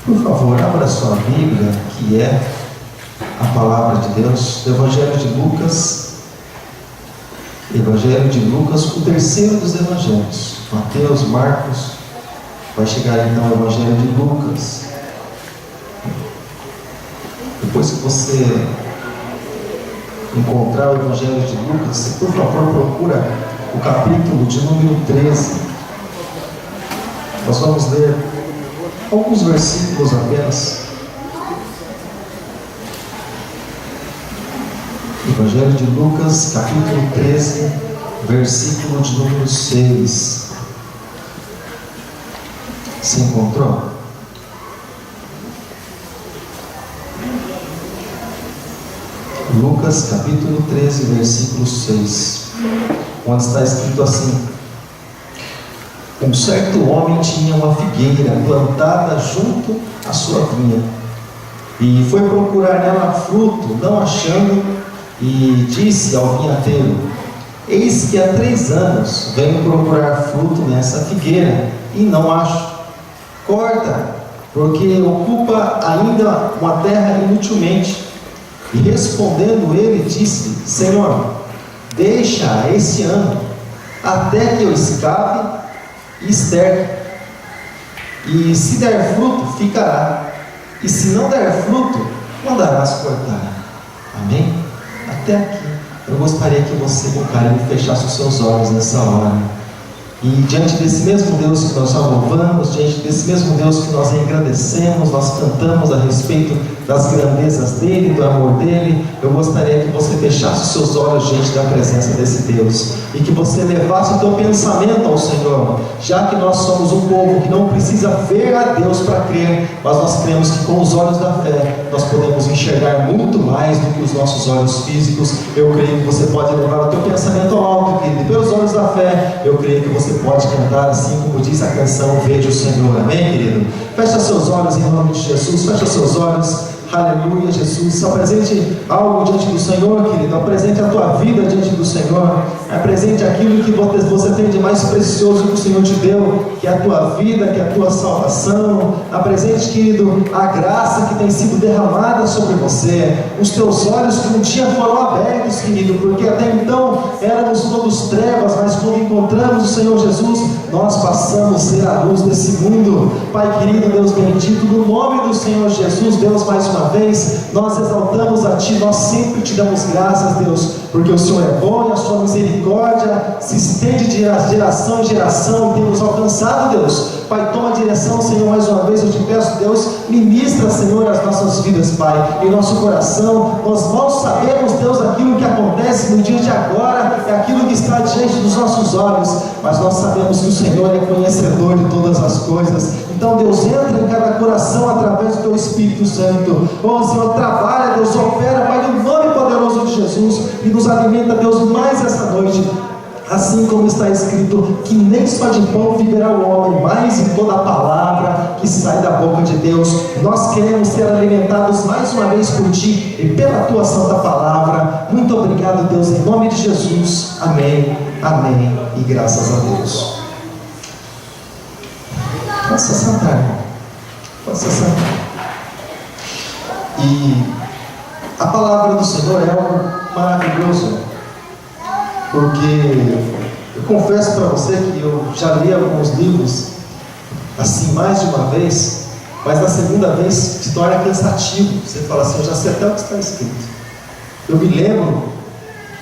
Por favor, abra sua Bíblia, que é a palavra de Deus, do Evangelho de Lucas. Evangelho de Lucas, o terceiro dos evangelhos. Mateus, Marcos, vai chegar então o Evangelho de Lucas. Depois que você encontrar o Evangelho de Lucas, você, por favor, procura o capítulo de número 13. Nós vamos ler alguns versículos apenas. Evangelho de Lucas, capítulo 13, versículo de número 6. Se encontrou? Lucas, capítulo 13, versículo 6, onde está escrito assim: um certo homem tinha uma figueira plantada junto à sua vinha, e foi procurar nela fruto, não achando, e disse ao vinhateiro: eis que há 3 anos venho procurar fruto nessa figueira, e não acho. Corta, porque ocupa ainda uma terra inutilmente. E respondendo ele, disse: Senhor, deixa esse ano, até que eu escave e esterque, e se der fruto, ficará, e se não der fruto, mandarás cortar. Amém? Até aqui. Eu gostaria que você, com carinho, fechasse os seus olhos nessa hora. E diante desse mesmo Deus que nós já louvamos, diante desse mesmo Deus que nós agradecemos, nós cantamos a respeito das grandezas dEle, do amor dEle, eu gostaria que você fechasse os seus olhos diante da presença desse Deus, e que você levasse o teu pensamento ao Senhor, já que nós somos um povo que não precisa ver a Deus para crer, mas nós cremos que com os olhos da fé, nós podemos enxergar muito mais do que os nossos olhos físicos. Eu creio que você pode levar o teu pensamento ao alto, querido, e pelos olhos da fé, eu creio que você pode cantar assim como diz a canção Veja o Senhor. Amém, querido? Fecha seus olhos em nome de Jesus, fecha seus olhos. Aleluia, Jesus. Apresente algo diante do Senhor, querido. Apresente a tua vida diante do Senhor. Apresente aquilo que você tem de mais precioso que o Senhor te deu, que é a tua vida, que é a tua salvação. Apresente, querido, a graça que tem sido derramada sobre você. Os teus olhos que um dia foram abertos, querido, porque até então éramos todos trevas, mas quando encontramos o Senhor Jesus, nós passamos a ser a luz desse mundo. Pai querido, Deus bendito, no nome do Senhor Jesus, Deus, mais uma vez, nós exaltamos a Ti, nós sempre Te damos graças, Deus, porque o Senhor é bom e a Sua misericórdia se estende de geração em geração, e tem nos alcançado, Deus. Pai, toma a direção, Senhor, mais uma vez eu te peço, Deus, ministra, Senhor, as nossas vidas, Pai, em nosso coração. Nós mal sabemos, Deus, aquilo que acontece no dia de agora, é aquilo que está diante dos nossos olhos, mas nós sabemos que o Senhor é conhecedor de todas as coisas. Então, Deus, entra em cada coração através do Teu Espírito Santo. Oh, Senhor, trabalha, Deus, opera, Pai, no nome poderoso de Jesus, e nos alimenta, Deus, mais essa noite. Assim como está escrito, que nem só de pão viverá o homem, mas em toda a palavra que sai da boca de Deus. Nós queremos ser alimentados mais uma vez por Ti e pela Tua santa palavra. Muito obrigado, Deus, em nome de Jesus. Amém, amém e graças a Deus. Possa sentar, irmão. Possa sentar. E a palavra do Senhor é algo maravilhoso, porque eu confesso para você que eu já li alguns livros assim mais de uma vez, mas na segunda vez se torna cansativo. Você fala assim: eu já sei até o que está escrito. Eu me lembro,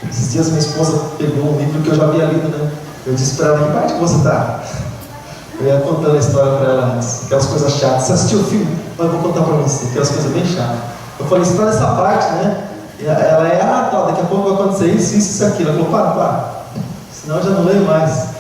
esses dias minha esposa pegou um livro que eu já havia lido, né? Eu disse para ela: que parte que você está? Eu ia contando a história para ela antes, aquelas coisas chatas. Você assistiu o filme? Mas eu vou contar para você, aquelas coisas bem chatas. Eu falei: você está nessa parte, né? Ela é: tá, daqui a pouco vai acontecer isso, aquilo. Ela falou: para, senão eu já não leio mais.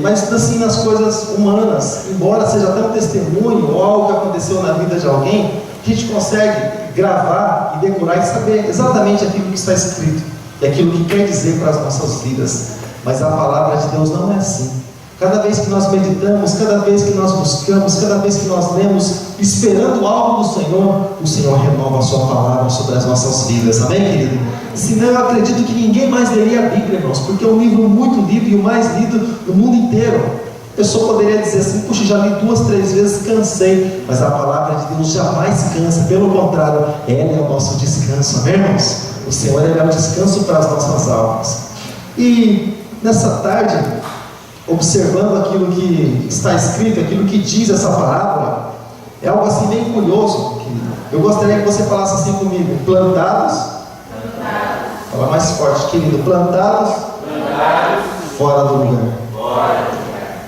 Mas assim, nas coisas humanas, embora seja até um testemunho ou algo que aconteceu na vida de alguém, a gente consegue gravar e decorar e saber exatamente aquilo que está escrito e aquilo que quer dizer para as nossas vidas. Mas a palavra de Deus não é assim. Cada vez que nós meditamos, cada vez que nós buscamos, cada vez que nós lemos, esperando algo do Senhor, o Senhor renova a Sua palavra sobre as nossas vidas. Amém, querido? Senão eu acredito que ninguém mais leria a Bíblia, irmãos, porque é um livro muito lido e o mais lido no mundo inteiro. A pessoa poderia dizer assim: puxa, já li 2, 3 vezes, cansei. Mas a palavra de Deus jamais cansa, pelo contrário, ela é o nosso descanso, amém, irmãos? O Senhor é o descanso para as nossas almas. E nessa tarde, observando aquilo que está escrito, aquilo que diz essa parábola, é algo assim bem curioso. Eu gostaria que você falasse assim comigo: plantados. Fala mais forte, querido. Plantados fora do lugar.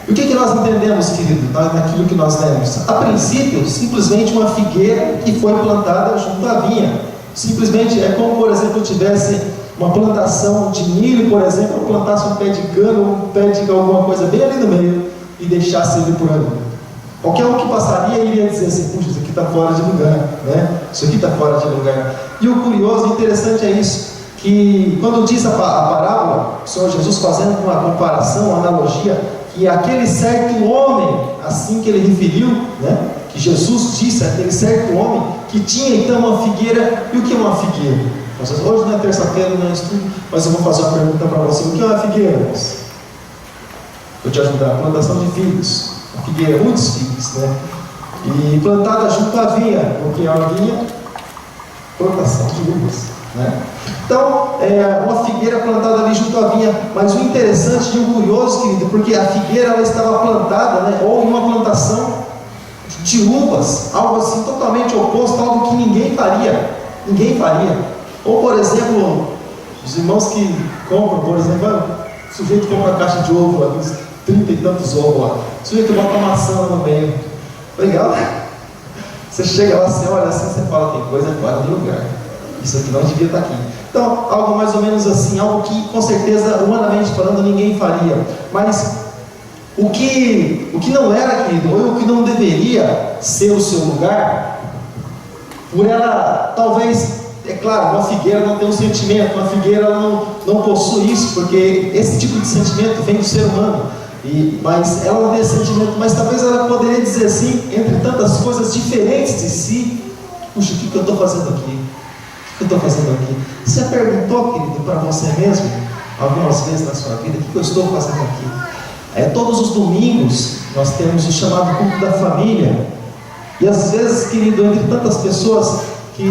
E o que nós entendemos, querido, naquilo que nós lemos? A princípio, simplesmente uma figueira que foi plantada junto à vinha. Simplesmente é como, por exemplo, tivesse uma plantação de milho, por exemplo, ou plantasse um pé de cana, ou um pé de alguma coisa bem ali no meio e deixasse ele por ali. Qualquer um que passaria iria dizer assim: puxa, isso aqui está fora de lugar, né? Isso aqui está fora de lugar. E o curioso e interessante é isso, que quando diz a parábola, o Senhor Jesus fazendo uma comparação, uma analogia, que aquele certo homem, assim que ele referiu, né? Que Jesus disse, aquele certo homem, que tinha então uma figueira. E o que é uma figueira? Hoje não é terça-feira, não é estudo, mas eu vou fazer uma pergunta para você: o que é uma figueira? Vou te ajudar. A plantação de figos. A figueira, muitos figos, né? E plantada junto à vinha, porque a vinha, plantação de uvas, né? Então, uma figueira plantada ali junto à vinha. Mas o interessante e o curioso, querido, porque a figueira ela estava plantada, né? Ou em uma plantação de uvas, algo assim totalmente oposto, algo que ninguém faria. Ninguém faria. Ou, por exemplo, os irmãos que compram, por exemplo, o sujeito compra uma caixa de ovo lá, 30 e tantos ovos lá. O sujeito bota uma maçã no meio. Legal, né? Você chega lá, você olha assim, você fala: tem coisa fora do lugar. Isso aqui não devia estar aqui. Então, algo mais ou menos assim, algo que com certeza, humanamente falando, ninguém faria. Mas o que não era, querido, ou o que não deveria ser o seu lugar, por ela, talvez, é claro, uma figueira não tem um sentimento, uma figueira não possui isso, porque esse tipo de sentimento vem do ser humano. Mas ela não tem esse sentimento, mas talvez ela poderia dizer assim, entre tantas coisas diferentes de si: puxa, o que eu estou fazendo aqui? O que eu estou fazendo aqui? Você perguntou, querido, para você mesmo, algumas vezes na sua vida: o que eu estou fazendo aqui? Todos os domingos nós temos o chamado culto da família. E às vezes, querido, entre tantas pessoas que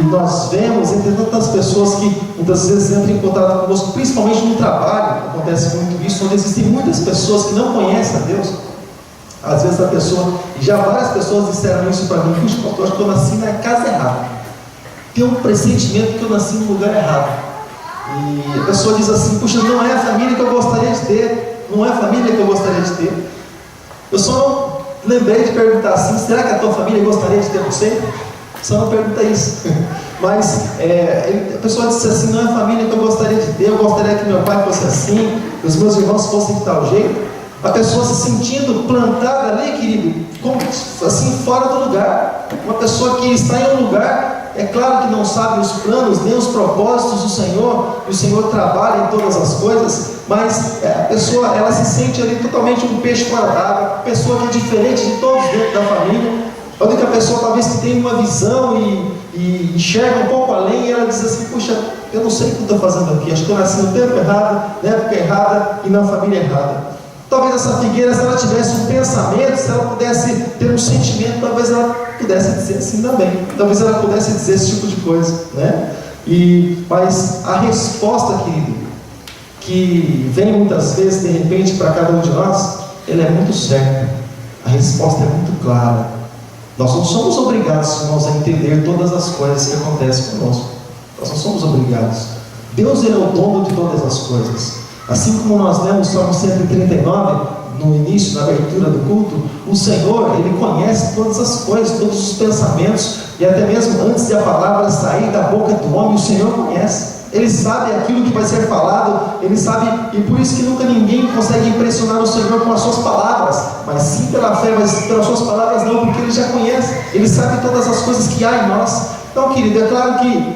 nós vemos, entre tantas pessoas que muitas vezes entram em contato conosco, principalmente no trabalho, acontece muito isso, onde existem muitas pessoas que não conhecem a Deus. Às vezes a pessoa, e já várias pessoas disseram isso para mim: puxa, pastor, acho que eu nasci na casa errada. Tenho um pressentimento que eu nasci no lugar errado. E a pessoa diz assim: puxa, não é a família que eu gostaria de ter, não é a família que eu gostaria de ter. Eu só não lembrei de perguntar assim: será que a tua família gostaria de ter você? Só não pergunta isso. Mas a pessoa disse assim: não é a família que eu gostaria de ter, eu gostaria que meu pai fosse assim, que os meus irmãos fossem de tal jeito. A pessoa se sentindo plantada ali, querido, como assim, fora do lugar. Uma pessoa que está em um lugar, é claro que não sabe os planos, nem os propósitos do Senhor, e o Senhor trabalha em todas as coisas, mas a pessoa, ela se sente ali totalmente um peixe fora d'água, pessoa que é diferente de todos dentro da família. A única pessoa talvez que tem uma visão e enxerga um pouco além, e ela diz assim: puxa, eu não sei o que eu estou fazendo aqui, acho que eu nasci no tempo errado, na época errada e na família errada. Talvez essa figueira, se ela tivesse um pensamento, se ela pudesse ter um sentimento, talvez ela pudesse dizer assim também. Talvez ela pudesse dizer esse tipo de coisa, né? Mas a resposta, querido, que vem muitas vezes de repente para cada um de nós, ela é muito certa. A resposta é muito clara. Nós não somos obrigados, irmãos, a entender todas as coisas que acontecem conosco. Nós não somos obrigados. Deus, ele é o dono de todas as coisas. Assim como nós lemos o Salmo 139, no início, na abertura do culto, o Senhor, ele conhece todas as coisas, todos os pensamentos, e até mesmo antes de a palavra sair da boca do homem, o Senhor conhece. Ele sabe aquilo que vai ser falado, ele sabe, e por isso que nunca ninguém consegue impressionar o Senhor com as suas palavras, mas sim pela fé, mas pelas suas palavras não, porque ele já conhece, ele sabe todas as coisas que há em nós. Então, querido, é claro que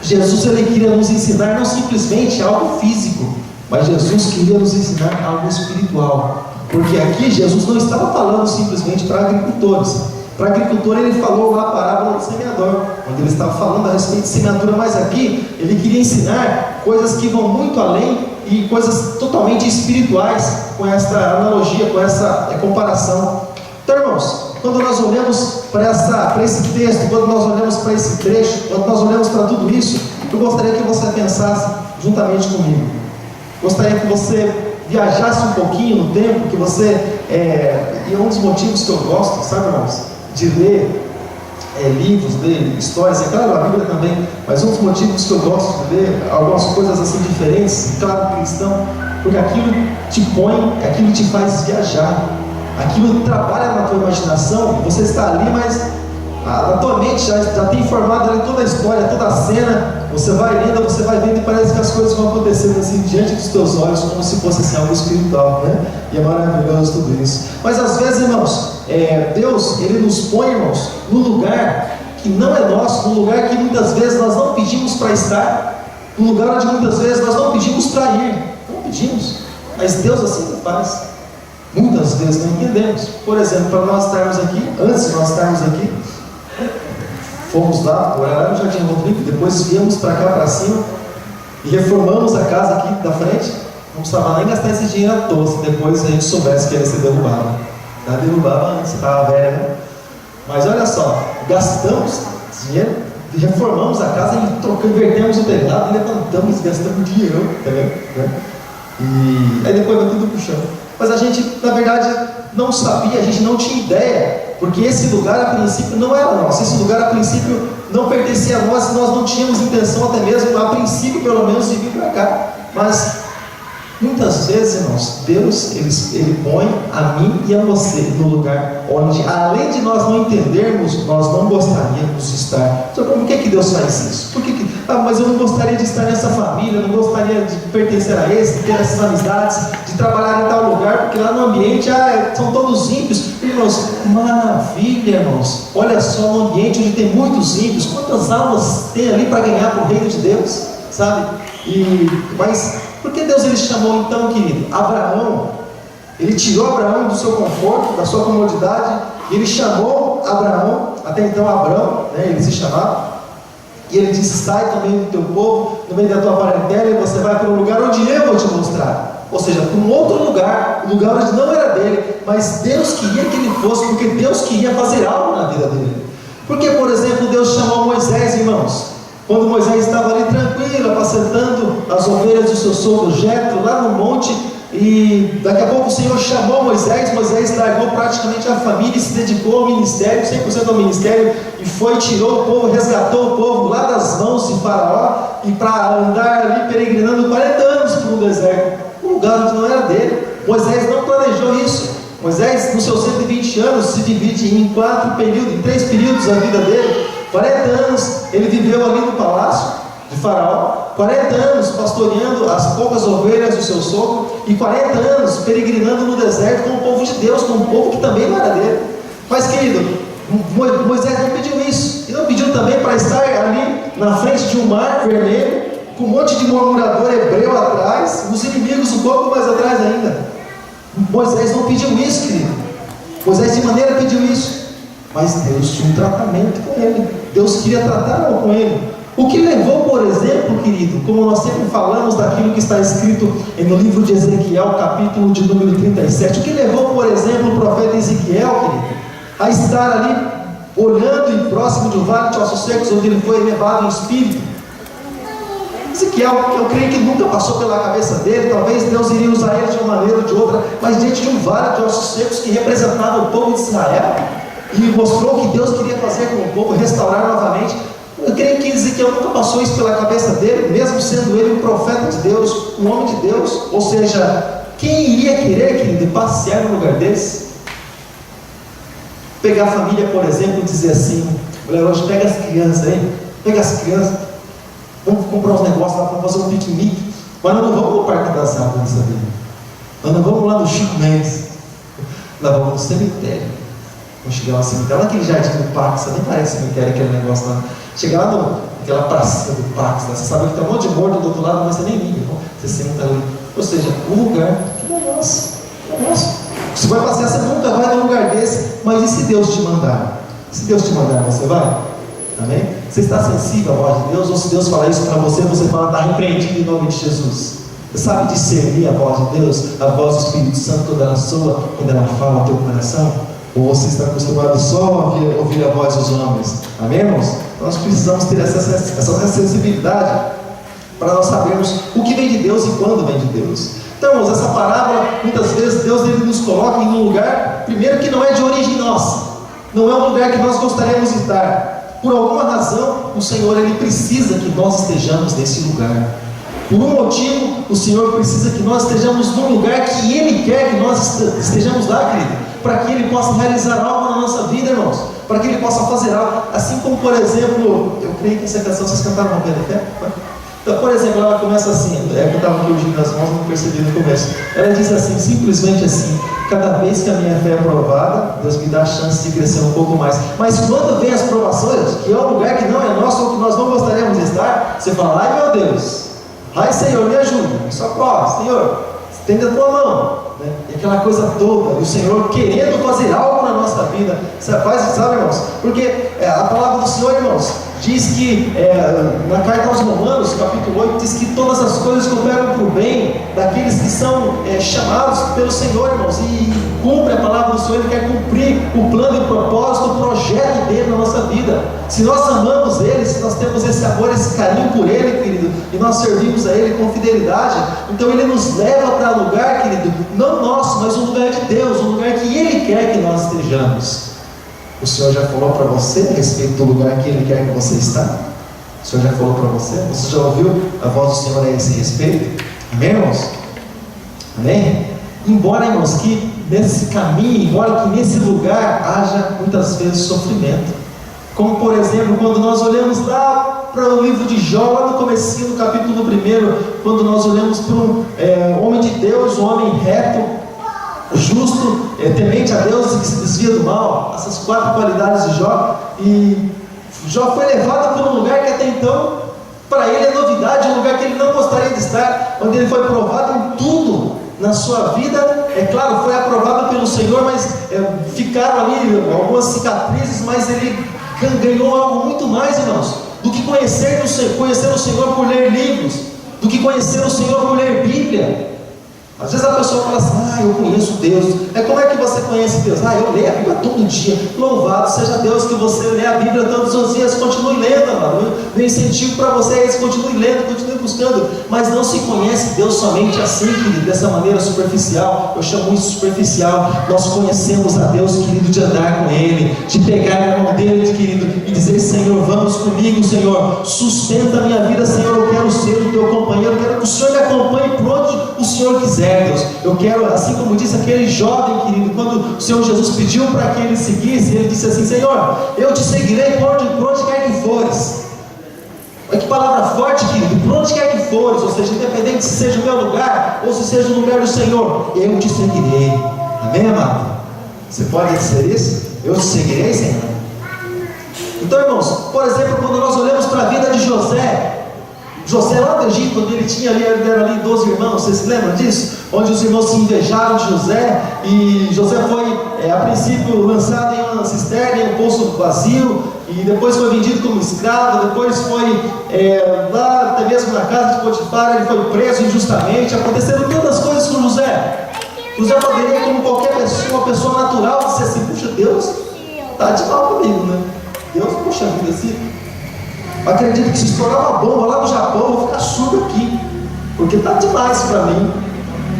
Jesus, ele queria nos ensinar não simplesmente algo físico, mas Jesus queria nos ensinar algo espiritual, porque aqui Jesus não estava falando simplesmente para agricultores. Para agricultor, ele falou lá a parábola do semeador, onde ele estava falando a respeito de semeadura, mas aqui ele queria ensinar coisas que vão muito além e coisas totalmente espirituais com essa analogia, com essa comparação. Então, irmãos, quando nós olhamos para esse texto, quando nós olhamos para esse trecho, quando nós olhamos para tudo isso, eu gostaria que você pensasse juntamente comigo. Gostaria que você viajasse um pouquinho no tempo, que você, e é um dos motivos que eu gosto, sabe, irmãos, de ler livros, ler histórias, é claro, a Bíblia também, mas um dos motivos que eu gosto de ler algumas coisas assim diferentes, claro, cristão, porque aquilo te põe, aquilo te faz viajar, aquilo trabalha na tua imaginação, você está ali, mas a tua mente já tem formado ali toda a história, toda a cena, você vai lendo, você vai vendo e parece que as coisas vão acontecendo assim diante dos teus olhos, como se fosse assim, algo espiritual, né? E é maravilhoso tudo isso. Mas às vezes, irmãos, Deus, Ele nos põe, irmãos, no lugar que não é nosso, no lugar que muitas vezes nós não pedimos para estar, no lugar onde muitas vezes nós não pedimos para ir, não pedimos, mas Deus assim faz. Muitas vezes não entendemos. Por exemplo, para nós estarmos aqui, antes de nós estarmos aqui, fomos lá, oraram no Jardim Rodrigo, depois viemos para cá para cima e reformamos a casa aqui da frente. Não precisava nem gastar esse dinheiro à toa, se depois a gente soubesse que ia ser derrubado. Já derrubava antes, estava velha, né? Mas olha só, gastamos dinheiro, reformamos a casa e invertemos o telhado, levantamos, gastamos dinheiro, tá vendo? E aí depois veio tudo pro chão. Mas a gente, na verdade, não sabia, a gente não tinha ideia, porque esse lugar a princípio não era nosso, esse lugar a princípio não pertencia a nós, nós não tínhamos intenção até mesmo, a princípio pelo menos, de vir para cá. Mas muitas vezes, irmãos, Deus ele põe a mim e a você no lugar onde, além de nós não entendermos, nós não gostaríamos de estar. Só por que Deus faz isso? Mas eu não gostaria de estar nessa família, eu não gostaria de pertencer a esse, de ter essas amizades, de trabalhar em tal lugar, porque lá no ambiente são todos ímpios. Irmãos, maravilha, irmãos. Olha só, um ambiente onde tem muitos ímpios, quantas almas tem ali para ganhar para o reino de Deus, sabe? Mas por que Deus ele chamou então, querido, Abraão? Ele tirou Abraão do seu conforto, da sua comodidade, e ele chamou Abraão, até então Abrão, né, ele se chamava, e ele disse: sai também do teu povo, no meio da tua parentela, e você vai para um lugar onde eu vou te mostrar. Ou seja, para um outro lugar, um lugar onde não era dele, mas Deus queria que ele fosse, porque Deus queria fazer algo na vida dele. Porque, por exemplo, Deus chamou Moisés, irmãos, quando Moisés estava ali tranquilo, apacentando as ovelhas do seu sogro Jetro, lá no monte, e daqui a pouco o Senhor chamou Moisés largou praticamente a família e se dedicou ao ministério, 100% ao ministério, e tirou o povo, resgatou o povo lá das mãos de Faraó, e para andar ali peregrinando 40 anos por um deserto, um lugar onde não era dele. Moisés não planejou isso. Moisés, nos seus 120 anos, se divide em 3 períodos da vida dele. 40 anos ele viveu ali no palácio de Faraó, 40 anos pastoreando as poucas ovelhas do seu sogro, e 40 anos peregrinando no deserto com o povo de Deus, com um povo que também não era dele. Mas, querido, Moisés não pediu isso, e não pediu também para estar ali na frente de um mar vermelho, com um monte de murmurador hebreu atrás, os inimigos um pouco mais atrás ainda. Moisés não pediu isso, querido. Moisés de maneira pediu isso, mas Deus tinha um tratamento com ele. Deus queria tratar algo com ele. O que levou, por exemplo, querido, como nós sempre falamos daquilo que está escrito no livro de Ezequiel, capítulo de número 37, o que levou, por exemplo, o profeta Ezequiel, querido, a estar ali olhando e próximo de um vale de ossos secos, onde ele foi levado em espírito? Ezequiel, eu creio que nunca passou pela cabeça dele, talvez Deus iria usar ele de uma maneira ou de outra, mas diante de um vale de ossos secos que representava o povo de Israel, e mostrou que Deus queria fazer com o povo, restaurar novamente. Eu creio que Ezequiel nunca passou isso pela cabeça dele, mesmo sendo ele um profeta de Deus, um homem de Deus. Ou seja, quem iria querer, querido, passear num lugar desse? Pegar a família, por exemplo, e dizer assim: olha, hoje pega as crianças aí, vamos comprar uns negócios lá, vamos fazer um piquenique, mas nós não vamos no Parque das Árvores dessa vida, nós não vamos lá no Chico Mendes, nós vamos no cemitério. Vamos chegar lá no cemitério, naquele jardim do Pax, nem parece cemitério, aquele negócio lá. Chegar lá naquela praça do Pax, você sabe que tem um monte de morto do outro lado, mas você nem liga, você senta ali. Ou seja, o lugar que é nosso, Se vai passear, você nunca vai num lugar desse, mas e se Deus te mandar? Se Deus te mandar, você vai? Amém? Você está sensível à voz de Deus? Ou se Deus falar isso para você, você fala: está repreendido em nome de Jesus. Sabe discernir a voz de Deus, a voz do Espírito Santo quando ela soa, quando ela fala ao teu coração? Ou você está acostumado só a ouvir a voz dos homens? Amém, irmãos? Nós precisamos ter essa sensibilidade para nós sabermos o que vem de Deus e quando vem de Deus. Então, irmãos, essa parábola, muitas vezes Deus ele nos coloca em um lugar, primeiro que não é de origem nossa, não é um lugar que nós gostaríamos de estar. Por alguma razão, o Senhor ele precisa que nós estejamos nesse lugar. Por um motivo, o Senhor precisa que nós estejamos num lugar que Ele quer que nós estejamos lá, querido, para que Ele possa realizar algo na nossa vida, irmãos, para que Ele possa fazer algo, assim como, por exemplo, eu creio que essa canção vocês cantaram uma vez até. Então, por exemplo, ela começa assim, eu estava aqui urgindo as mãos, não percebi no começo. Ela diz assim, simplesmente assim: cada vez que a minha fé é provada, Deus me dá a chance de crescer um pouco mais. Mas quando vem as provações, que é um lugar que não é nosso ou que nós não gostaríamos de estar, você fala: ai meu Deus, ai Senhor, me ajuda, me socorre, Senhor, estende a tua mão, né? E aquela coisa toda, e o Senhor querendo fazer algo na nossa vida, sabe, irmãos? Porque a palavra do Senhor, irmãos, diz que na carta aos Romanos, capítulo 8, diz que todas as coisas cooperam para o bem daqueles que são chamados pelo Senhor, irmãos, e cumpre a palavra do Senhor. Ele quer cumprir o plano e o propósito, o projeto dele na nossa vida. Se nós amamos Ele, se nós temos esse amor, esse carinho por Ele, querido, e nós servimos a Ele com fidelidade, então Ele nos leva para lugar, querido, não nosso, mas um lugar de Deus, um lugar que Ele quer que nós estejamos. O Senhor já falou para você a respeito do lugar que Ele quer que você está? O Senhor já falou para você? Você já ouviu a voz do Senhor a esse respeito? Amém, irmãos? Amém? Embora, irmãos, que nesse caminho, embora que nesse lugar haja muitas vezes sofrimento, como por exemplo, quando nós olhamos lá para o livro de Jó, lá no comecinho do capítulo 1, quando nós olhamos para um homem de Deus, um homem reto, justo, temente a Deus e que se desvia do mal, essas 4 qualidades de Jó. E Jó foi levado por um lugar que até então para ele é novidade, um lugar que ele não gostaria de estar, onde ele foi provado em tudo na sua vida. É claro, foi aprovado pelo Senhor, mas ficaram ali algumas cicatrizes, mas ele ganhou algo muito mais, irmãos, do que conhecer o Senhor por ler livros, do que conhecer o Senhor por ler Bíblia. Às vezes a pessoa fala assim: eu conheço Deus. Como é que você conhece Deus? Eu leio a Bíblia todo dia. Louvado seja Deus que você lê a Bíblia todos os dias. Continue lendo, amado. Meu incentivo para você é esse: continue lendo, continue buscando. Mas não se conhece Deus somente assim, querido, dessa maneira superficial. Eu chamo isso superficial. Nós conhecemos a Deus, querido, de andar com Ele, de pegar a mão dele, querido, e dizer: Senhor, vamos comigo, Senhor, sustenta a minha vida, Senhor. Eu quero ser o teu companheiro, eu quero que o Senhor me acompanhe por onde o Senhor quiser, Deus. Eu quero, assim como disse aquele jovem, querido, quando o Senhor Jesus pediu para que ele seguisse, ele disse assim: Senhor, eu te seguirei por onde quer que fores. Olha que palavra forte, querido, por onde quer que fores, ou seja, independente se seja o meu lugar ou se seja o lugar do Senhor, eu te seguirei. Amém, amado? Você pode dizer isso? Eu te seguirei, Senhor. Então, irmãos, por exemplo, quando nós olhamos para a vida de José lá do Egito, onde ele era ali 12 irmãos, vocês se lembram disso? Onde os irmãos se invejaram de José, e José foi, a princípio, lançado em uma cisterna, em um poço vazio, e depois foi vendido como escravo, depois foi lá até mesmo na casa de Potifar, ele foi preso injustamente. Aconteceram tantas coisas com José. José poderia, como qualquer pessoa, uma pessoa natural, dizer assim: puxa, Deus está de mal comigo, né? Deus, puxa vida, assim, acredito que se estourar uma bomba lá no Japão, eu vou ficar surdo aqui, porque está demais para mim,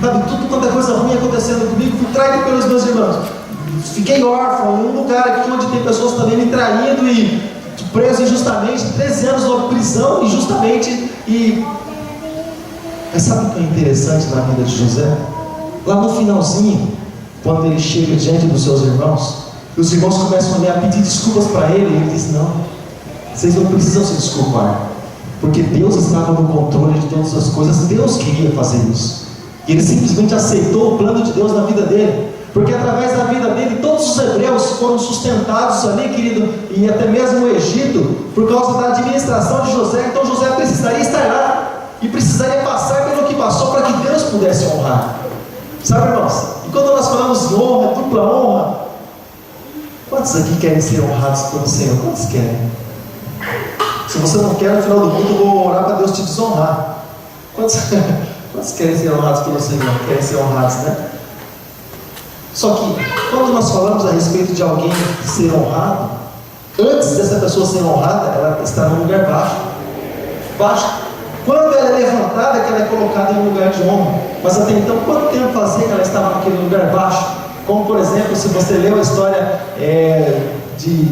sabe? Tudo quanto é coisa ruim acontecendo comigo. Fui traído pelos meus irmãos, fiquei órfão em um lugar aqui onde tem pessoas também me traindo e preso injustamente, 13 anos na prisão injustamente. Mas sabe o que é interessante na vida de José? Lá no finalzinho, quando ele chega diante dos seus irmãos, os irmãos começam a pedir desculpas para ele, e ele diz: não, vocês não precisam se desculpar, porque Deus estava no controle de todas as coisas. Deus queria fazer isso, e ele simplesmente aceitou o plano de Deus na vida dele, porque através da vida dele todos os hebreus foram sustentados ali, querido, e até mesmo o Egito, por causa da administração de José. Então José precisaria estar lá, e precisaria passar pelo que passou para que Deus pudesse honrar, sabe, irmãos? E quando nós falamos em honra, dupla honra, quantos aqui querem ser honrados pelo Senhor? Quantos querem? Se você não quer, no final do mundo eu vou orar para Deus te desonrar. Quantos querem ser honrados pelo Senhor? Querem ser honrados, né? Só que, quando nós falamos a respeito de alguém ser honrado, antes dessa pessoa ser honrada, ela está num lugar baixo. Baixo. Quando ela é levantada, é que ela é colocada em um lugar de honra. Mas até então, quanto tempo fazia que ela estava naquele lugar baixo? Como, por exemplo, se você leu a história de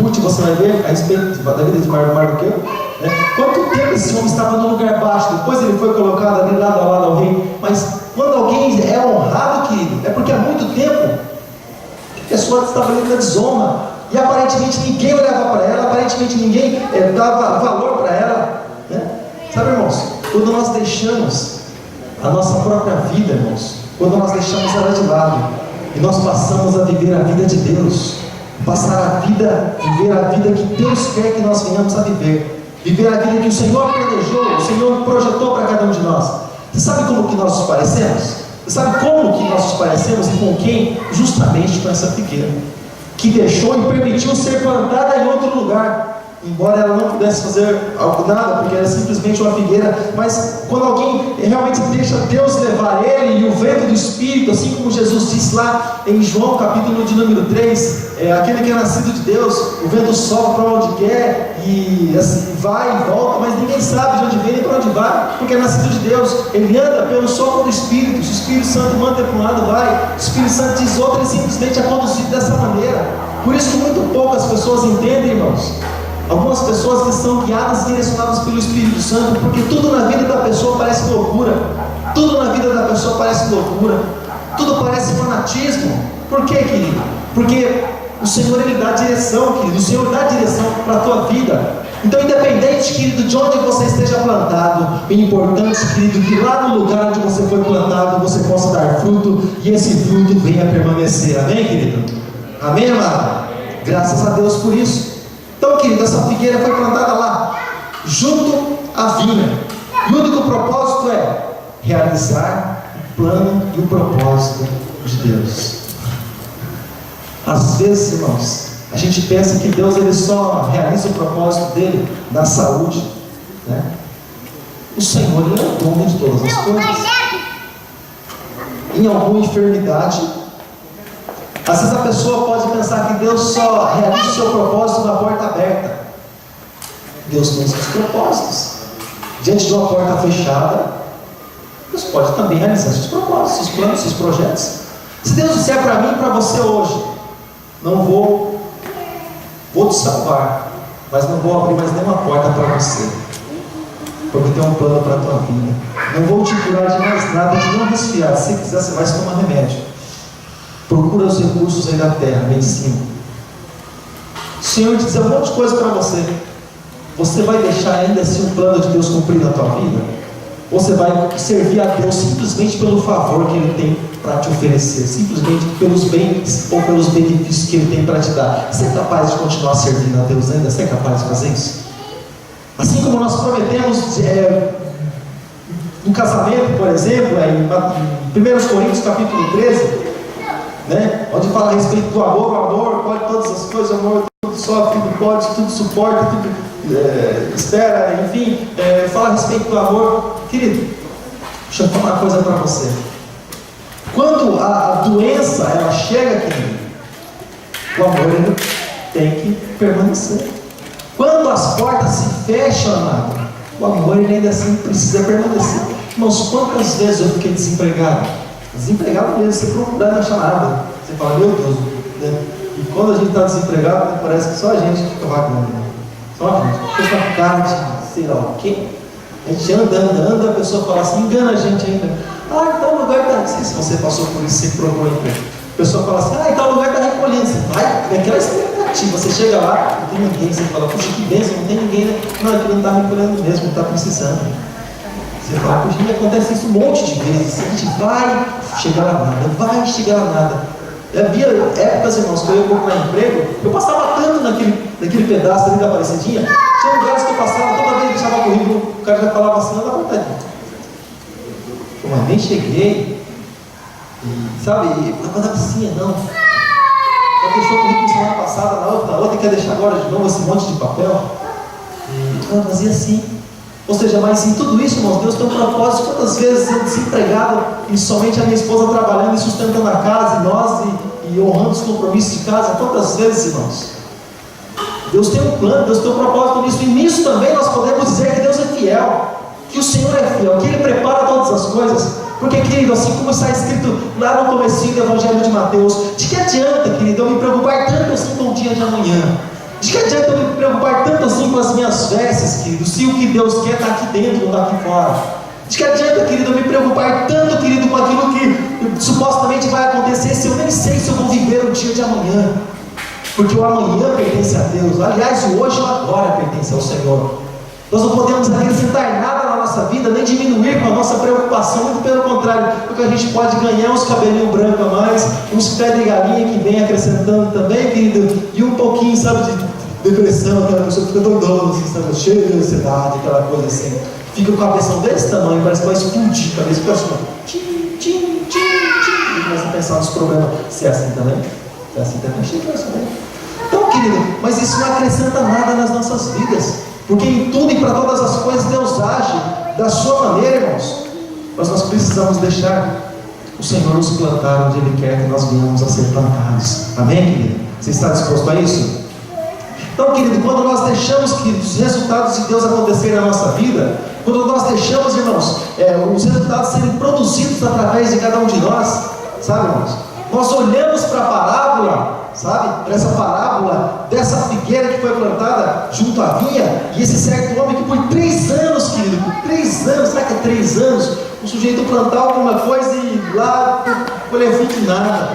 Ruth, você vai ver a respeito da vida de Mardoqueu, né? Quanto tempo esse homem estava no lugar baixo? Depois ele foi colocado ali lado a lado ao rei. Mas quando alguém é honrado, querido, é porque há muito tempo a pessoa estava ali na desonra. E aparentemente ninguém olhava para ela, aparentemente ninguém dava valor para ela, né? Sabe, irmãos, quando nós deixamos a nossa própria vida, irmãos, quando nós deixamos ela de lado e nós passamos a viver a vida de Deus, viver a vida que Deus quer que nós venhamos a viver a vida que o Senhor planejou, o Senhor projetou para cada um de nós. Você sabe como que nós nos parecemos? Você sabe como que nós nos parecemos e com quem? Justamente com essa figueira, que deixou e permitiu ser plantada em outro lugar, embora ela não pudesse fazer nada, porque era simplesmente uma figueira. Mas quando alguém realmente deixa Deus levar ele e o vento do Espírito, assim como Jesus disse lá em João capítulo de número 3, aquele que é nascido de Deus, o vento sopra para onde quer e assim, vai e volta, mas ninguém sabe de onde vem nem para onde vai, porque é nascido de Deus. Ele anda pelo sopro do Espírito. Se o Espírito Santo manda para um lado, vai. O Espírito Santo diz outro, ele simplesmente é conduzido dessa maneira. Por isso que muito poucas pessoas entendem, irmãos. Algumas pessoas que são guiadas e direcionadas pelo Espírito Santo, porque tudo na vida da pessoa parece loucura, tudo na vida da pessoa parece loucura, tudo parece fanatismo. Por quê, querido? Porque o Senhor, Ele dá direção, querido. O Senhor dá direção para a tua vida. Então, independente, querido, de onde você esteja plantado, é importante, querido, que lá no lugar onde você foi plantado, você possa dar fruto e esse fruto venha a permanecer. Amém, querido? Amém, amado? Graças a Deus por isso. Então, querido, essa figueira foi plantada lá, junto à vinha. E o único propósito é realizar o plano e o propósito de Deus. Às vezes, irmãos, a gente pensa que Deus ele só realiza o propósito dele na saúde, né? O Senhor ele é o dono de todas as coisas. Em alguma enfermidade, às vezes a pessoa pode pensar que Deus só realiza o seu propósito na porta aberta. Deus tem seus propósitos. Diante de uma porta fechada, Deus pode também realizar seus propósitos, seus planos, seus projetos. Se Deus disser para mim e para você hoje, não vou te salvar, mas não vou abrir mais nenhuma porta para você, porque tem um plano para a tua vida. Não vou te curar de mais nada, de não resfriar. Se quiser, você vai se tomar remédio. Procura os recursos aí da terra, medicina. O Senhor te dizer um monte de coisa para você. Você vai deixar ainda assim o plano de Deus cumprir na tua vida? Ou você vai servir a Deus simplesmente pelo favor que Ele tem para te oferecer, simplesmente pelos bens ou pelos benefícios que Ele tem para te dar? Você é capaz de continuar servindo a Deus ainda? Você é capaz de fazer isso? Assim como nós prometemos no casamento, por exemplo, em 1 Coríntios capítulo 13, né? Onde fala a respeito do amor. O amor pode todas as coisas, o amor tudo sofre, tudo pode, tudo suporta, tudo espera, enfim, fala a respeito do amor. Querido, deixa eu falar uma coisa para você. Quando a doença ela chega, querido, o amor ele tem que permanecer. Quando as portas se fecham, amado, o amor ele ainda assim precisa permanecer. Irmãos, quantas vezes eu fiquei desempregado? Desempregado mesmo, você procurar não achar nada. Você fala, meu Deus, né? E quando a gente está desempregado, parece que só a gente fica vagando, né? Só a gente fica com a cara de sei lá o quê. A gente anda, a pessoa fala assim, engana a gente ainda. Então o lugar está. Não sei se você passou por isso, você procurou emprego. A pessoa fala assim, então o lugar está recolhendo. Você vai, naquela expectativa, você chega lá, não tem ninguém, você fala, puxa, que bênção, não tem ninguém, né? Não, aqui não está recolhendo mesmo, não está precisando. Você fala, puxa, e acontece isso um monte de vezes. A gente vai chegar a nada, vai chegar a nada. Havia épocas, irmãos, que eu ia procurar emprego, eu passava tanto naquele pedaço ali da Aparecidinha, tinha lugares que eu passava, toda vez que deixava currículo, o cara já falava assim, não dá vontade. Mas nem cheguei, e, sabe, não dá piscina, não. Já deixou o currículo semana passada, na outra quer deixar agora de novo esse monte de papel. E ela fazia assim. Ou seja, mas em tudo isso, irmãos, Deus tem um propósito. Quantas vezes eu desempregado e somente a minha esposa trabalhando e sustentando a casa, e nós e honrando os compromissos de casa? Quantas vezes, irmãos? Deus tem um plano, Deus tem um propósito nisso. E nisso também nós podemos dizer que Deus é fiel, que o Senhor é fiel, que Ele prepara todas as coisas. Porque, querido, assim como está escrito lá no comecinho do Evangelho de Mateus, de que adianta, querido, eu me preocupar tanto assim com o dia de amanhã? De que adianta eu me preocupar tanto assim com as minhas vestes, querido, se o que Deus quer está aqui dentro, não está aqui fora? De que adianta, querido, eu me preocupar tanto, querido, com aquilo que supostamente vai acontecer, se eu nem sei se eu vou viver o dia de amanhã? Porque o amanhã pertence a Deus. Aliás, o hoje e o agora pertence ao Senhor. Nós não podemos acrescentar nada na nossa vida, nem diminuir com a nossa preocupação, muito pelo contrário, porque a gente pode ganhar uns cabelinhos brancos a mais, uns pés de galinha que vem acrescentando também, querido, e um pouquinho, sabe, de depressão, aquela pessoa que fica doidona, assim, sabe, cheia de ansiedade, aquela coisa assim, fica com a cabeção desse tamanho, parece que vai explodir a cabeça, fica assim, tim, tim, tim, tim, e começa a pensar nos problemas. Se é assim também? Se é assim também, achei que era assim também. Então, querido, mas isso não acrescenta nada nas nossas vidas. Porque em tudo e para todas as coisas Deus age da sua maneira, irmãos. Mas nós precisamos deixar o Senhor nos plantar onde Ele quer que nós venhamos a ser plantados. Amém, querido? Você está disposto a isso? Então, querido, quando nós deixamos que os resultados de Deus acontecerem na nossa vida, quando nós deixamos, irmãos, os resultados serem produzidos através de cada um de nós, sabe, irmãos? Nós olhamos para a parábola, sabe, para essa parábola dessa figueira que foi plantada junto à vinha, e esse certo homem que por 3 anos, querido, por 3 anos, será que é 3 anos? O sujeito plantar alguma coisa e lá colher fruto nada.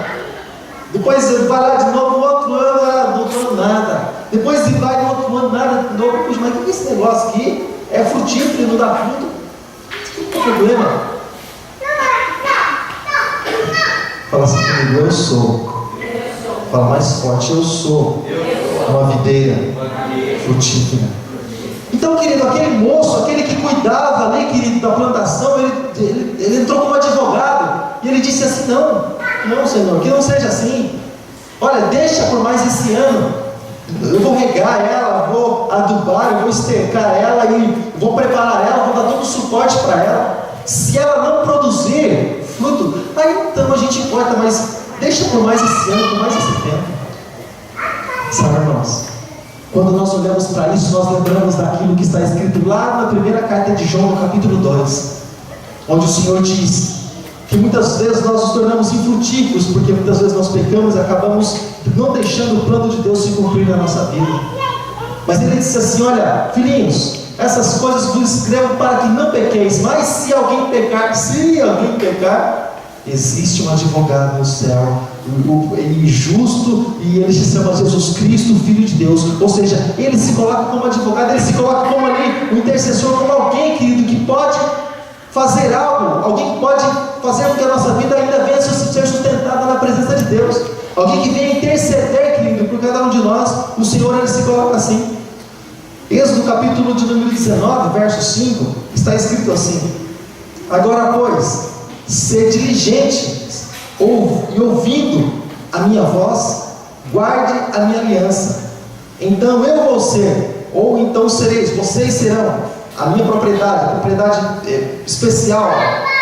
Depois ele vai lá de novo, no outro ano, no outro ano nada. Depois ele vai no outro ano, nada de novo. Puxa, mas o que é esse negócio aqui? É frutífero e não dá fruto? Não tem problema. Fala assim comigo, eu sou. Fala mais forte, eu sou uma videira frutífera. Então, querido, aquele moço, aquele que cuidava ali, querido, da plantação, ele entrou como advogado. E ele disse assim, não, Senhor, que não seja assim. Olha, deixa por mais esse ano. Eu vou regar ela, vou adubar, eu vou estercar ela e vou preparar ela, vou dar todo o suporte para ela. Se ela não produzir fruto, aí então a gente importa, mas deixa por mais esse ano, por mais esse tempo. Sabe, irmãos, quando nós olhamos para isso, nós lembramos daquilo que está escrito lá na primeira carta de João, no capítulo 2, onde o Senhor diz que muitas vezes nós nos tornamos infrutíferos, porque muitas vezes nós pecamos e acabamos não deixando o plano de Deus se cumprir na nossa vida. Mas Ele disse assim, olha, filhinhos, essas coisas vos escrevo para que não pequeis, mas se alguém pecar, existe um advogado no céu, ele justo, e ele se chama Jesus Cristo, Filho de Deus. Ou seja, ele se coloca como advogado, ele se coloca como ali o intercessor, como alguém, querido, que pode fazer algo, alguém que pode fazer com que a nossa vida ainda venha a ser sustentada na presença de Deus, alguém que venha interceder, querido, por cada um de nós. O Senhor, ele se coloca assim. Êxodo capítulo de número 19, verso 5, está escrito assim: agora pois, sede diligentes, e ouvindo a minha voz, guarde a minha aliança. Então eu vou ser, ou então sereis, vocês serão a minha propriedade especial,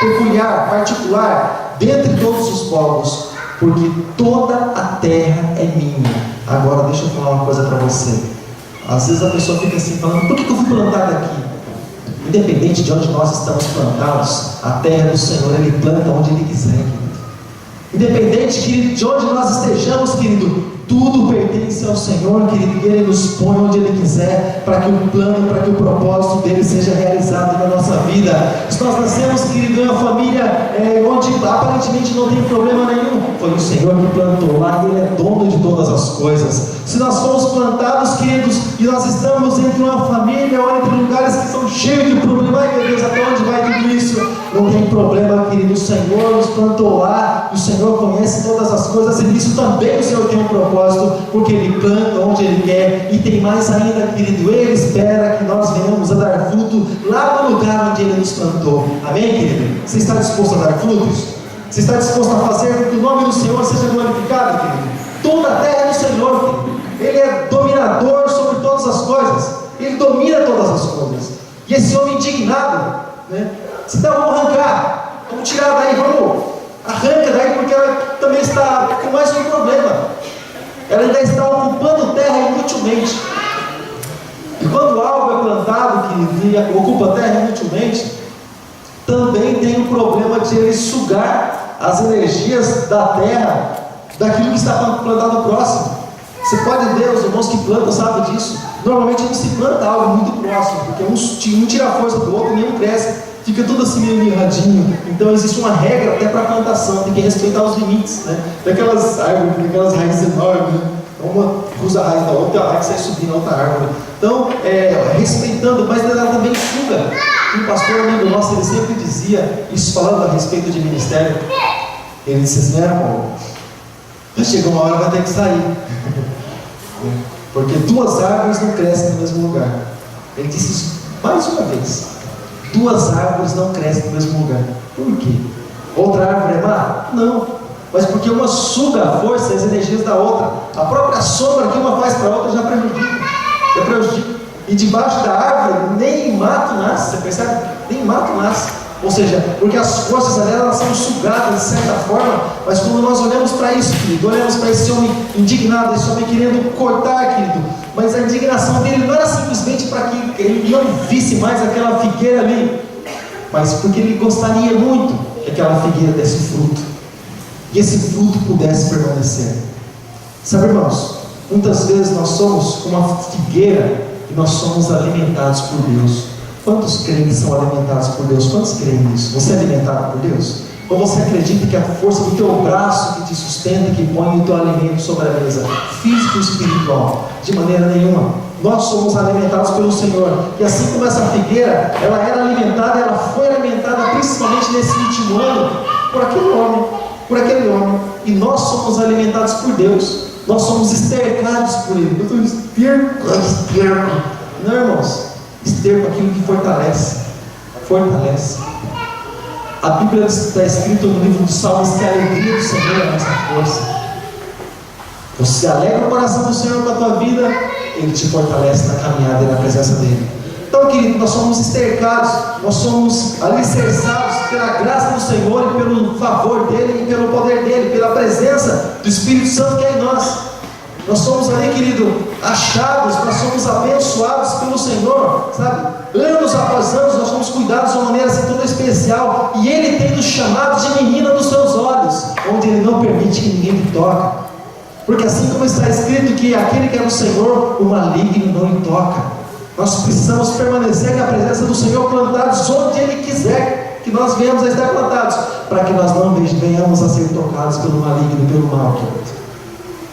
peculiar, particular, dentre todos os povos, porque toda a terra é minha. Agora deixa eu falar uma coisa para você. Às vezes a pessoa fica assim falando, por que eu fui plantado aqui? Independente de onde nós estamos plantados, a terra do Senhor, Ele planta onde Ele quiser, querido. Independente, querido, de onde nós estejamos, querido, tudo pertence ao Senhor, querido, e Ele nos põe onde Ele quiser, para que o plano, para que o propósito dEle seja realizado na nossa vida. Se nós nascemos, querido, em uma família onde aparentemente não tem problema nenhum, foi o Senhor que plantou lá, e Ele é dono de todas as coisas. Se nós fomos plantados, queridos, e nós estamos entre uma família ou entre lugares que são cheios de problemas, ai meu Deus, até onde vai tudo isso? Não tem problema, querido, o Senhor nos plantou lá, o Senhor conhece todas as coisas, e nisso também o Senhor tem um propósito, porque Ele planta onde Ele quer, e tem mais ainda, querido, Ele espera que nós venhamos a dar fruto lá no lugar onde Ele nos plantou. Amém, querido? Você está disposto a dar frutos? Você está disposto a fazer com que o nome do Senhor seja glorificado, querido? Toda a terra é do Senhor, querido. Ele é dominador sobre todas as coisas, Ele domina todas as coisas. E esse homem indignado, né? Se não, vamos arrancar, vamos tirar daí, arranca daí, porque ela também está com mais um problema. Ela ainda está ocupando terra inutilmente. E quando algo é plantado que ocupa terra inutilmente, também tem o problema de ele sugar as energias da terra, daquilo que está plantado próximo. Você pode ver, os irmãos que plantam sabem disso. Normalmente não se planta algo muito próximo, porque um tira a força do outro e nenhum cresce. Fica tudo assim meio mirradinho. Então existe uma regra até para a plantação, tem que respeitar os limites, né? Daquelas árvores, daquelas raízes enormes, né? Uma cruza a raiz da outra e a raiz sai subindo na outra árvore. Então, respeitando, mas ela também suga. Um pastor amigo nosso, ele sempre dizia, isso falando a respeito de ministério, ele disse assim: irmão, vai chegar uma hora, vai ter que sair. Porque duas árvores não crescem no mesmo lugar. Ele disse isso mais uma vez. Duas árvores não crescem no mesmo lugar. Por quê? Outra árvore é má? Não. Mas porque uma suga a força e as energias da outra. A própria sombra que uma faz para a outra já prejudica. E debaixo da árvore nem mato nasce. Você percebe? Nem mato nasce. Ou seja, porque as forças dela elas são sugadas de certa forma. Mas quando nós olhamos para isso, querido, olhamos para esse homem indignado, esse homem querendo cortar, querido, mas a indignação dele não era simplesmente para que ele não visse mais aquela figueira ali, mas porque ele gostaria muito que aquela figueira desse fruto, e esse fruto pudesse permanecer. Sabe, irmãos, muitas vezes nós somos uma figueira e nós somos alimentados por Deus. Quantos creem que são alimentados por Deus? Quantos creem nisso? Você é alimentado por Deus? Ou você acredita que a força do teu braço que te sustenta, que põe o teu alimento sobre a mesa, físico e espiritual? De maneira nenhuma. Nós somos alimentados pelo Senhor. E assim como essa figueira, ela era alimentada, ela foi alimentada principalmente nesse último ano por aquele homem. E nós somos alimentados por Deus. Nós somos estercados por Ele. Eu estou esterco. Não, irmãos. Esterco aquilo que fortalece. A Bíblia está escrita no livro dos Salmos que a alegria do Senhor é a nossa força. Você alegra o coração do Senhor com a tua vida, Ele te fortalece na caminhada e na presença dEle. Então, querido, nós somos estercados, nós somos alicerçados pela graça do Senhor e pelo favor dEle e pelo poder dEle, pela presença do Espírito Santo que é em nós. Nós somos ali, querido, achados, nós somos abençoados pelo Senhor, sabe? Anos após anos nós somos cuidados de uma maneira assim toda especial. E Ele tem nos chamado de menina dos seus olhos, onde Ele não permite que ninguém lhe toque. Porque assim como está escrito que aquele que é do Senhor, o maligno não lhe toca. Nós precisamos permanecer na presença do Senhor, plantados onde Ele quiser que nós venhamos a estar plantados, para que nós não venhamos a ser tocados pelo maligno e pelo mal.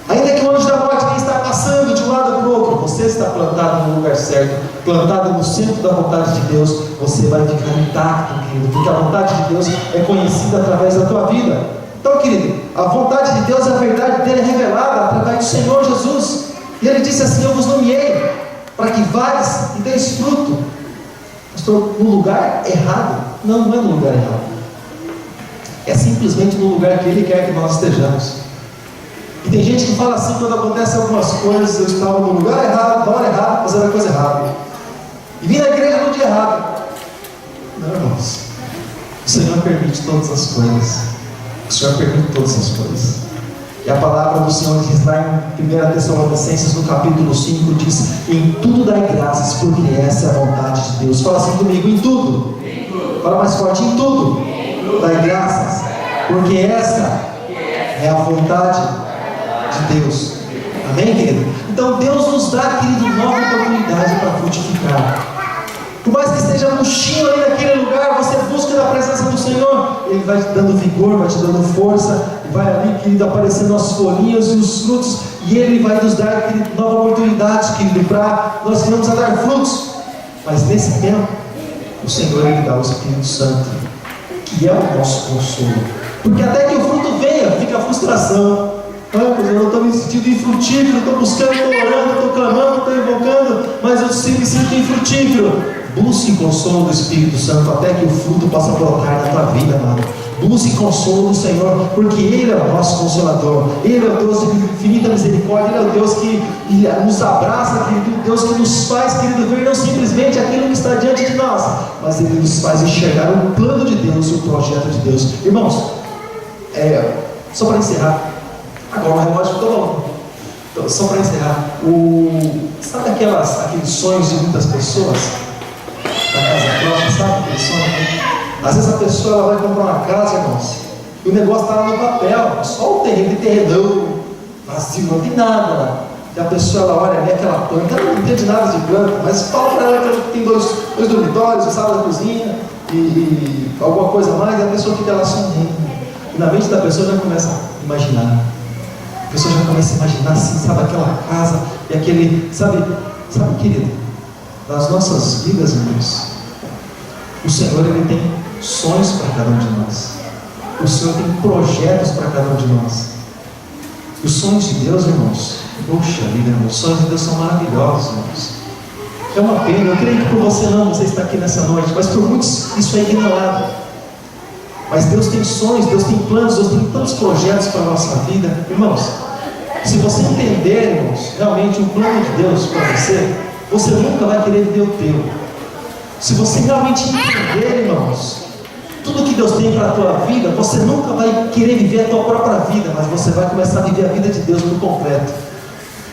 Ainda que o anjo da morte nem está passando de um lado para o outro, você está plantado no lugar certo, plantado no centro da vontade de Deus, você vai ficar intacto, querido, porque a vontade de Deus é conhecida através da tua vida. Então, querido, a vontade de Deus, a verdade dele é revelada através do Senhor Jesus. E Ele disse assim: eu vos nomeei para que vais e deis fruto. Estou no lugar errado? Não, não é no lugar errado. É simplesmente no lugar que Ele quer que nós estejamos. E tem gente que fala assim quando acontece algumas coisas: eu estava no lugar errado, na hora errada, fazendo a coisa errada. E vim na igreja no dia errado. Não, irmãos. O Senhor permite todas as coisas. O Senhor permite todas as coisas. E a palavra do Senhor diz lá em 1 Tessalonicenses, no capítulo 5, diz: em tudo dai graças, porque essa é a vontade de Deus. Fala assim comigo: em tudo. Fala mais forte: em tudo. Dai graças, porque essa é a vontade de Deus. Amém, querido? Então Deus nos dá, querido, nova oportunidade para frutificar. Por mais que esteja murchinho ali naquele lugar, você busca na presença do Senhor, Ele vai te dando vigor, vai te dando força, e vai ali, querido, aparecendo as folhinhas e os frutos, e Ele vai nos dar, querido, nova oportunidade, querido, para nós venhamos a dar frutos. Mas nesse tempo, o Senhor Ele dá o Espírito Santo, que é o nosso consolo. Porque até que o fruto venha, fica a frustração. Eu não estou me sentindo infrutífero, estou buscando, estou orando, estou clamando, estou invocando, mas eu me sinto infrutífero. Busque consolo do Espírito Santo até que o fruto possa brotar na tua vida, amado. Busque consolo do Senhor, porque Ele é o nosso Consolador. Ele é o Deus de infinita misericórdia. Ele é o Deus que nos abraça, que Deus que nos faz, querido, ver não simplesmente aquilo que está diante de nós, mas Ele nos faz enxergar o plano de Deus e o projeto de Deus. Irmãos, só para encerrar, agora o relógio ficou bom. Então, só para encerrar, sabe aqueles sonhos de muitas pessoas da casa própria, sabe aquele sonho? Às vezes a pessoa ela vai comprar uma casa, irmãos, e o negócio está lá no papel, só o terrenão, vazio, não tem nada lá. E a pessoa ela olha, vê aquela planta, ela não entende nada de planta, mas fala para ela que tem dois dormitórios, uma sala da cozinha e alguma coisa mais, e a pessoa fica lá sonhando. E na mente da pessoa já começa a imaginar. A pessoa já começa a imaginar assim, sabe, aquela casa e aquele, sabe, querido, nas nossas vidas, irmãos, o Senhor, Ele tem sonhos para cada um de nós. O Senhor tem projetos para cada um de nós. Os sonhos de Deus, irmãos, poxa vida, irmãos, os sonhos de Deus são maravilhosos, irmãos. É uma pena, eu creio que por você está aqui nessa noite, mas por muitos isso é ignorado. Mas Deus tem sonhos, Deus tem planos, Deus tem tantos projetos para a nossa vida. Irmãos, se você entender, irmãos, realmente o plano de Deus para você, você nunca vai querer viver o teu. Se você realmente entender, irmãos, tudo que Deus tem para a tua vida, você nunca vai querer viver a tua própria vida, mas você vai começar a viver a vida de Deus por completo.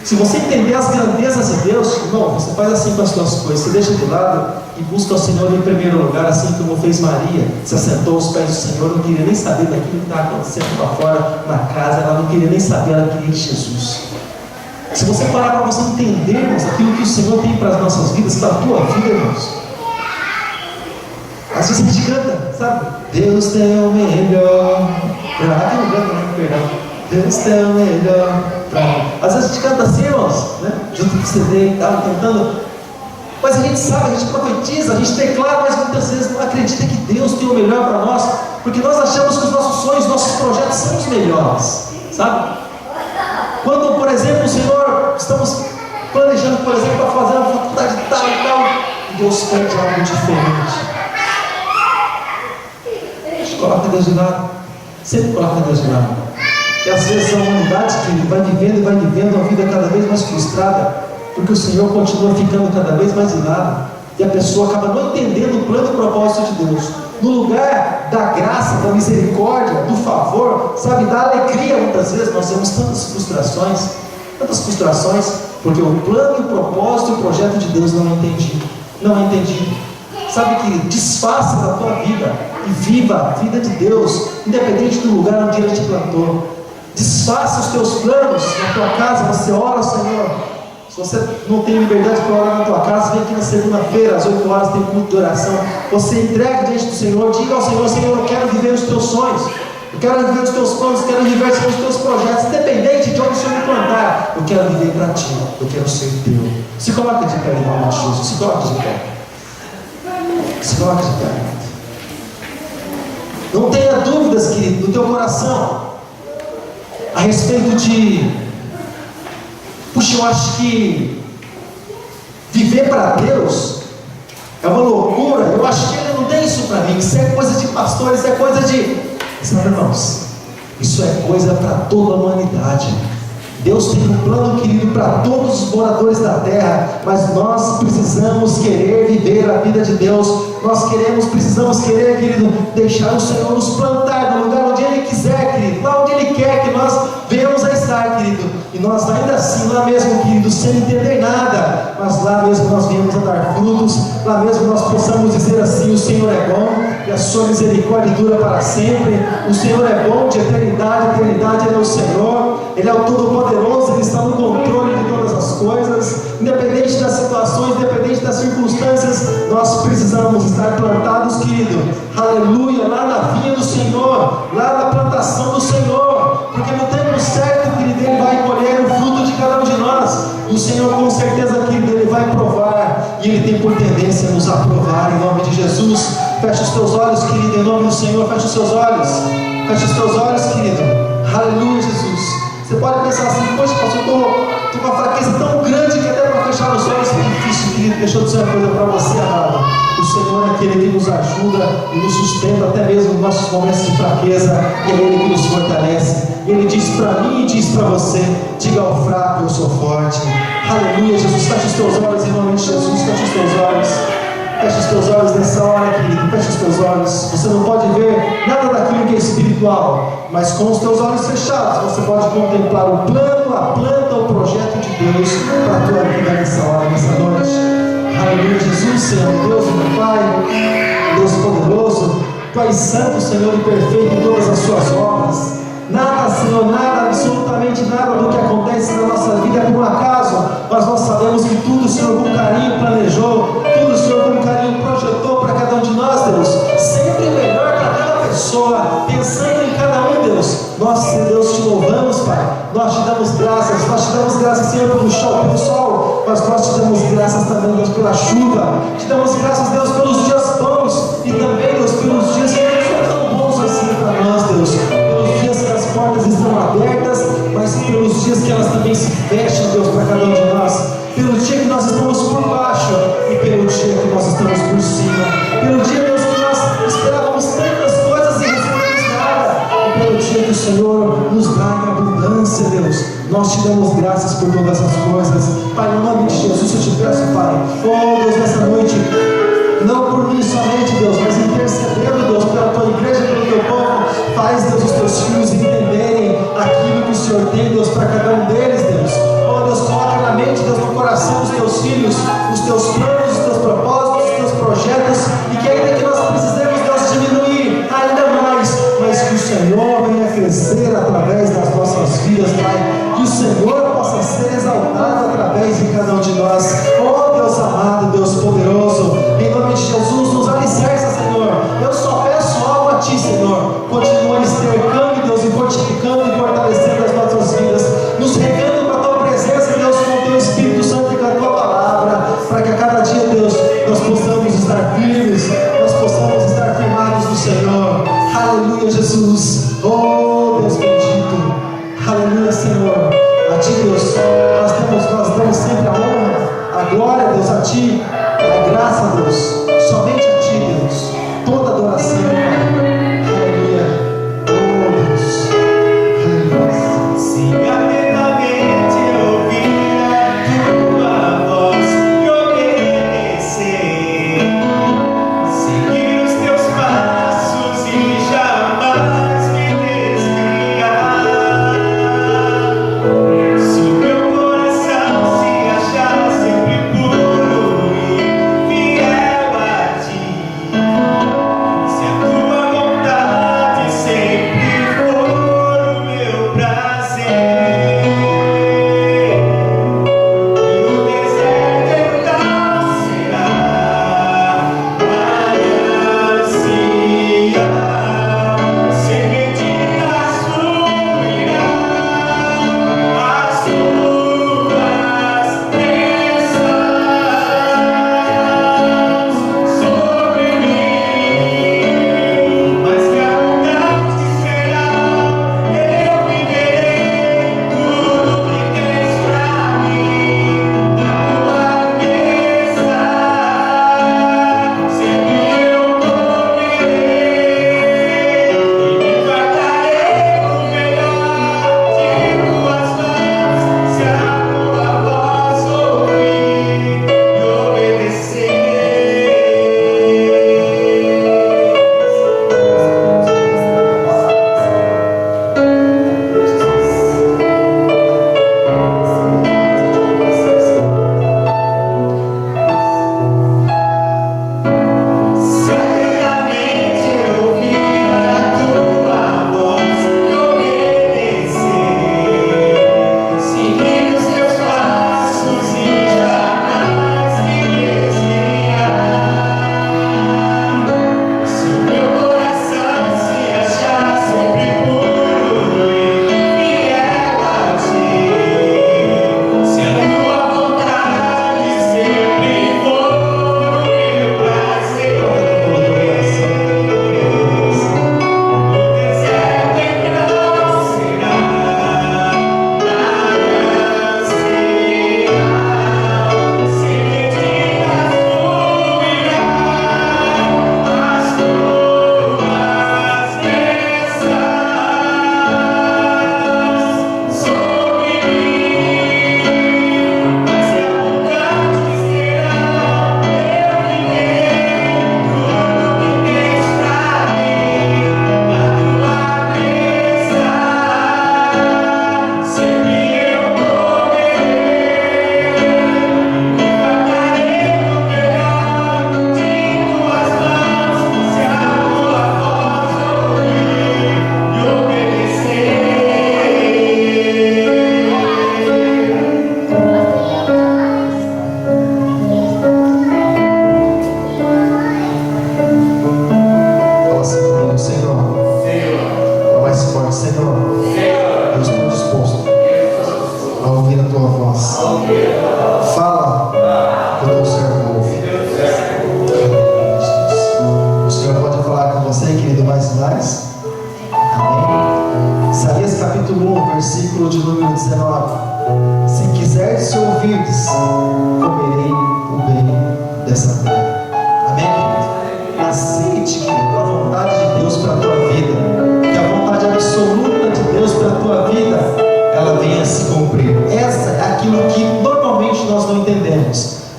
Se você entender as grandezas de Deus, irmão, você faz assim com as tuas coisas, você deixa de lado e busca o Senhor em primeiro lugar, assim como fez Maria, se assentou aos pés do Senhor, não queria nem saber daquilo que estava acontecendo lá fora na casa, ela não queria nem saber, ela queria Jesus. Se você parar para você entender, irmãos, aquilo que o Senhor tem para as nossas vidas, para a tua vida, irmãos, às vezes a gente canta, sabe? Deus tem o melhor aqui não canta, né? Perdão. Deus tem o melhor para mim. Às vezes a gente canta assim, irmãos, né? Junto com o CD e tal, cantando. Mas a gente sabe, a gente profetiza, a gente declara, mas muitas vezes não acredita que Deus tem o melhor para nós, porque nós achamos que os nossos sonhos, nossos projetos são os melhores, sabe? Quando, por exemplo, o Senhor, estamos planejando, por exemplo, para fazer uma faculdade tal e tal, e Deus pede algo diferente. Coloca Deus de lado, sempre coloca Deus de lado. E às vezes a humanidade que vai vivendo uma vida cada vez mais frustrada, porque o Senhor continua ficando cada vez mais de lado, e a pessoa acaba não entendendo o plano e o propósito de Deus. No lugar da graça, da misericórdia, do favor, sabe, da alegria, muitas vezes nós temos tantas frustrações, porque o plano, o propósito e o projeto de Deus não é entendido. Sabe, que desfaça da tua vida e viva a vida de Deus, independente do lugar onde Ele te plantou. Desfaça os teus planos na tua casa. Você ora ao Senhor. Se você não tem liberdade para orar na tua casa, vem aqui na segunda-feira, às 8 horas, tem culto de oração. Você entrega diante do Senhor, diga ao Senhor: Senhor, eu quero viver os teus sonhos, eu quero viver os teus planos, eu quero viver os teus projetos, independente de onde o Senhor me plantar. Eu quero viver para ti, eu quero ser teu. Se coloca de pé em nome de Jesus, se coloca de pé. Se coloca de pé. Não tenha dúvidas, querido, no teu coração a respeito de, puxa, eu acho que viver para Deus é uma loucura, eu acho que Ele não tem isso para mim, isso é coisa de pastor, isso é coisa de... Sabe, irmãos, isso é coisa para toda a humanidade. Deus tem um plano, querido, para todos os moradores da terra, mas nós precisamos querer viver a vida de Deus. Nós precisamos querer, querido, deixar o Senhor nos plantar no lugar onde Ele quiser, querido, lá onde Ele quer que nós venhamos a estar, querido. E nós ainda assim, lá mesmo, querido, sem entender nada, mas lá mesmo nós viemos a dar frutos, lá mesmo nós possamos dizer assim: o Senhor é bom e a sua misericórdia dura para sempre. O Senhor é bom de eternidade, eternidade Ele é o Senhor, Ele é o Todo-Poderoso, Ele está no controle de todas as coisas, independente das situações, independente das circunstâncias. Nós precisamos estar plantados, querido, aleluia, lá na vinha do Senhor, lá na plantação do Senhor, porque no tempo certo, querido, Ele vai colher o fruto de cada um de nós. O Senhor, com certeza, querido, Ele vai provar, e Ele tem por tendência nos aprovar, em nome de Jesus. Fecha os teus olhos, querido, em nome do Senhor. Fecha os teus olhos, querido, aleluia, Jesus. Você pode pensar assim: poxa, pastor, estou com uma fraqueza tão grande que até para fechar os olhos é difícil, querido. Deixa eu dizer uma coisa para você, amado. O Senhor é aquele que nos ajuda e nos sustenta até mesmo nos nossos momentos de fraqueza, e é Ele que nos fortalece. Ele diz para mim e diz para você: diga ao fraco, eu sou forte. Aleluia, Jesus. Fecha os teus olhos. feche os teus olhos. Você não pode ver nada daquilo que é espiritual, mas com os teus olhos fechados você pode contemplar o plano, a planta, o projeto de Deus para a tua vida nessa hora, nessa noite. Aleluia, Jesus, Senhor, Deus, meu Pai, Deus poderoso, Tu és santo, Senhor, e perfeito em todas as suas obras. Nada, Senhor, nada, absolutamente nada do que acontece na nossa vida é por um acaso, mas nós sabemos que tudo o Senhor com carinho planejou, tudo o Senhor com carinho projetou para cada um de nós, Deus, sempre melhor para cada pessoa, pensando em cada um, Deus. Nós, Deus, te louvamos, Pai, nós te damos graças, Senhor, pelo sol, mas nós te damos graças também, Deus, pela chuva, te damos graças, Deus, pelos dias bons e também, Deus, pelos dias que não são tão bons assim para nós, Deus, pelos dias que as portas estão abertas, mas pelos dias que elas também se fecham, Deus, para cada um de nós, pelo dia que nós estamos por baixo e pelo dia que nós estamos por cima, pelo dia, Deus, que nós esperávamos tantas coisas e recebemos nada, e pelo dia que o Senhor nos dá em abundância, Deus. Nós te damos graças por todas essas coisas, Pai, em nome de Jesus eu te peço, Pai, oh Deus, nessa noite, não por mim somente, Deus, mas intercedendo, Deus, pela tua igreja, pelo teu povo, faz, Deus, os teus filhos entenderem aquilo que o Senhor tem, Deus, para cada um deles, Deus. Oh Deus, coloca na mente, Deus, no coração dos teus filhos, os teus planos, os teus propósitos, os teus projetos, e que ainda que nós precisemos, Deus, diminuir ainda mais, mas que o Senhor venha crescer através das nossas vidas, Pai, que o Senhor possa ser exaltado através de cada um de nós. Oh Deus amado, Deus poderoso, em nome de Jesus, nos alicerça, Senhor. Eu só peço algo a Ti, Senhor. Continua nos cercando, Deus, e fortificando e fortalecendo as nossas vidas, nos regando com a Tua presença, Deus, com o Teu Espírito Santo e com a Tua palavra, para que a cada dia, Deus, nós possamos estar firmes, nós possamos estar firmados no Senhor. Aleluia, Jesus. Oh Deus bendito. Aleluia, Senhor. A Ti, Deus, nós damos sempre a honra, a glória, Deus, a Ti, a graça, Deus, somente a Ti, Deus, toda adoração, Pai. Aleluia. Oh Deus. Aleluia. Siga atentamente ouvir a Tua voz e obedecer, seguir os Teus passos e jamais me desviar. Se o meu coração se achar sempre puro e fiel a Ti, se a Tua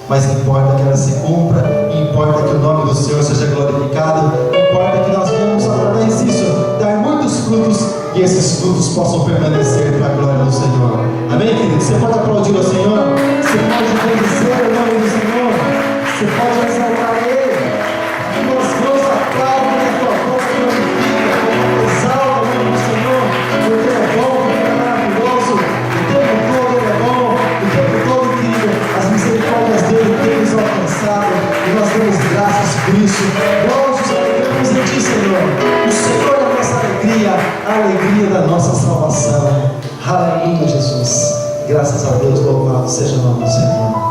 mas importa que ela se cumpra, importa que o nome do Senhor seja glorificado, importa que nós venhamos através disso dar muitos frutos e esses frutos possam permanecer para a glória do Senhor. Amém, querido? Você pode aplaudir ao Senhor, você pode bendizer o nome do Senhor, você pode exaltar Ele. Nós vamos aplaudir que a tua voz glorifica, exalta o nome do Senhor, porque Ele é bom, porque Ele é maravilhoso, o tempo todo Ele é bom, o tempo todo incrível, as misericórdias dele têm nos alcançado e nós damos graças por isso. Nós nos alegramos em Ti, Senhor. O Senhor é a nossa alegria, a alegria da nossa salvação. Aleluia, Jesus. Graças a Deus, louvado seja o nome do Senhor.